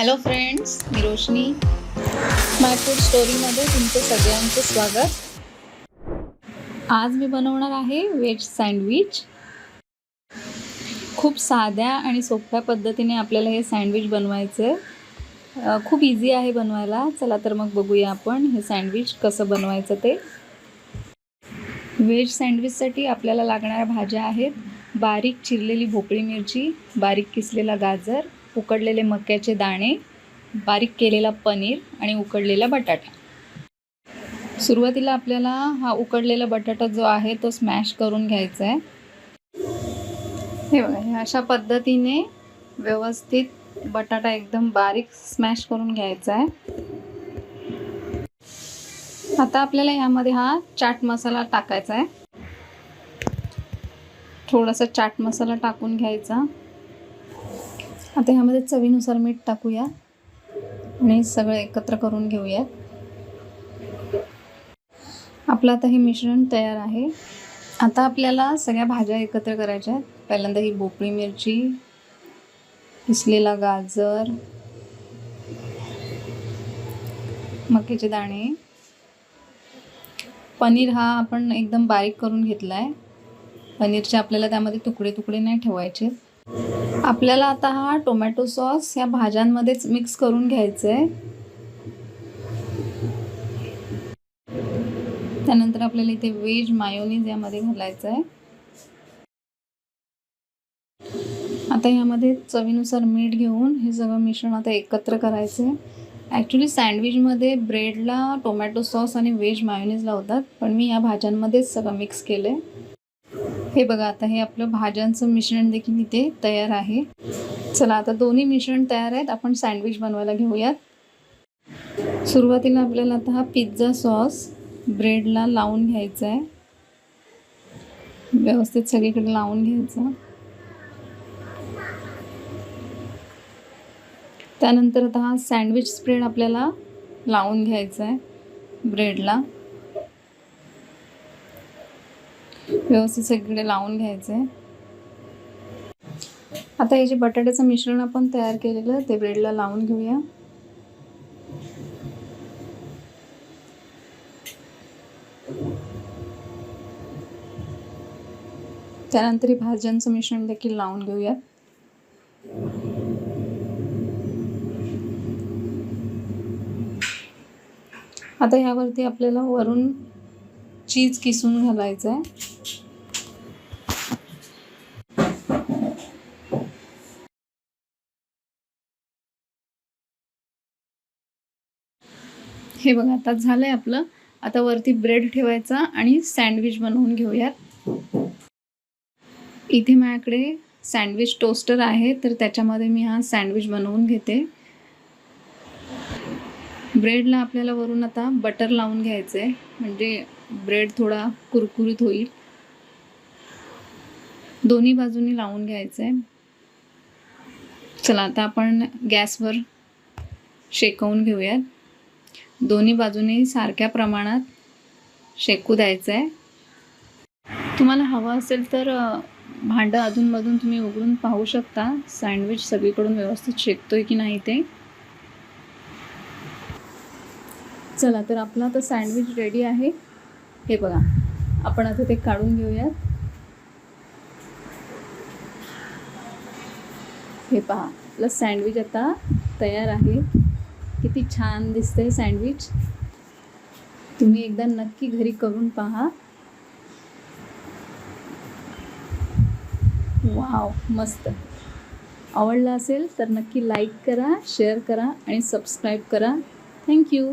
Hello friends, मी रोशनी. माय food स्टोरीमध्ये तुमचं सगळ्यांचं स्वागत. आज मी बनवणार आहे व्हेज सँडविच. खूप साध्या आणि सोप्या पद्धतीने आपल्याला हे सँडविच बनवायचं आहे. खूप इझी आहे बनवायला. चला तर मग बघूया आपण हे सँडविच कसं बनवायचं ते. व्हेज सँडविचसाठी आपल्याला लागणाऱ्या भाज्या आहेत: बारीक चिरलेली भोपळी मिरची, बारीक किसलेला गाजर, उकडलेले मक्याचे दाणे, बारीक केलेला पनीर आणि उकडलेला बटाटा. सुरुवातीला आपल्याला हा उकडलेला बटाटा जो आहे तो स्मॅश करून घ्यायचा आहे. हे बघा, हे अशा पद्धतीने व्यवस्थित बटाटा एकदम बारीक स्मॅश करून घ्यायचा आहे. आता आपल्याला यामध्ये हा चाट मसाला टाकायचा आहे. थोडासा चाट मसाला टाकून घ्यायचा. आता ह्यामध्ये चवीनुसार मीठ टाकूया आणि सगळं एकत्र करून घेऊयात. आपलं आता हे मिश्रण तयार आहे. आता आपल्याला सगळ्या भाज्या एकत्र करायच्या आहेत. पहिल्यांदा ही भोपळी मिरची, किसलेला गाजर, मक्याचे दाणे, पनीर हा आपण एकदम बारीक करून घेतला आहे. पनीरचे आपल्याला त्यामध्ये तुकडे तुकडे नाही ठेवायचे. आपल्याला आता हा टोमॅटो सॉस या भाज्यांमध्येच मिक्स करून घ्यायचं आहे. त्यानंतर आपल्याला इथे व्हेज मायोनीज यामध्ये घालायचं आहे. आता यामध्ये चवीनुसार मीठ घेऊन हे सगळं मिश्रण आता एकत्र करायचं आहे. ॲक्च्युली सँडविचमध्ये ब्रेडला टोमॅटो सॉस आणि व्हेज मायोनीज लावतात, पण मी या भाज्यांमध्येच सगळं मिक्स केलं आहे. हे बघा, आता हे आपलं भाज्यांचं मिश्रण देखील इथे तयार आहे. चला, आता दोन्ही मिश्रण तयार आहेत. आपण सँडविच बनवायला घेऊयात. सुरुवातीला आपल्याला आता हा पिझ्झा सॉस ब्रेडला लावून घ्यायचा आहे. व्यवस्थित सगळीकडे लावून घ्यायचा. त्यानंतर आता हा सँडविच स्प्रेड आपल्याला लावून घ्यायचा आहे ब्रेडला. व्यवस्थित सगळीकडे लावून घ्यायचं आहे. आता हे जे बटाट्याचं मिश्रण आपण तयार केलेलं ते ब्रेडला लावून घेऊया. त्यानंतर हे भाज्यांचं मिश्रण देखील लावून घेऊया. आता यावरती आपल्याला वरून चीज किसून घालायचं आहे. हे बघा, आता झालंय आपलं. आता वरती ब्रेड ठेवायचा आणि सँडविच बनवून घेऊयात. इथे माझ्याकडे सँडविच टोस्टर आहे, तर त्याच्यामध्ये मी हा सँडविच बनवून घेते. ब्रेडला आपल्याला वरून आता बटर लावून घ्यायचं आहे, म्हणजे ब्रेड थोडा कुरकुरीत होईल. दोन्ही बाजूनी लावून घ्यायचं आहे. चला, आता आपण गॅसवर शेकवून घेऊयात. दोन्ही बाजूनी सारख्या प्रमाणात शेकू द्यायचं आहे. तुम्हाला हवं असेल तर भांडं अधूनमधून तुम्ही उघडून पाहू शकता सँडविच सगळीकडून व्यवस्थित शेकतोय की नाही ते. चला, तर आपला आता सँडविच रेडी आहे. हे बघा, आपण आता ते काढून घेऊयात. हे पहा, आपलं सँडविच आता तयार आहे. किती छान दिसतंय सँडविच. तुम्ही एकदा नक्की घरी करून पहा. वाव, मस्त. आवडलं असेल तर नक्की लाईक करा, शेअर करा आणि सबस्क्राईब करा. थँक्यू.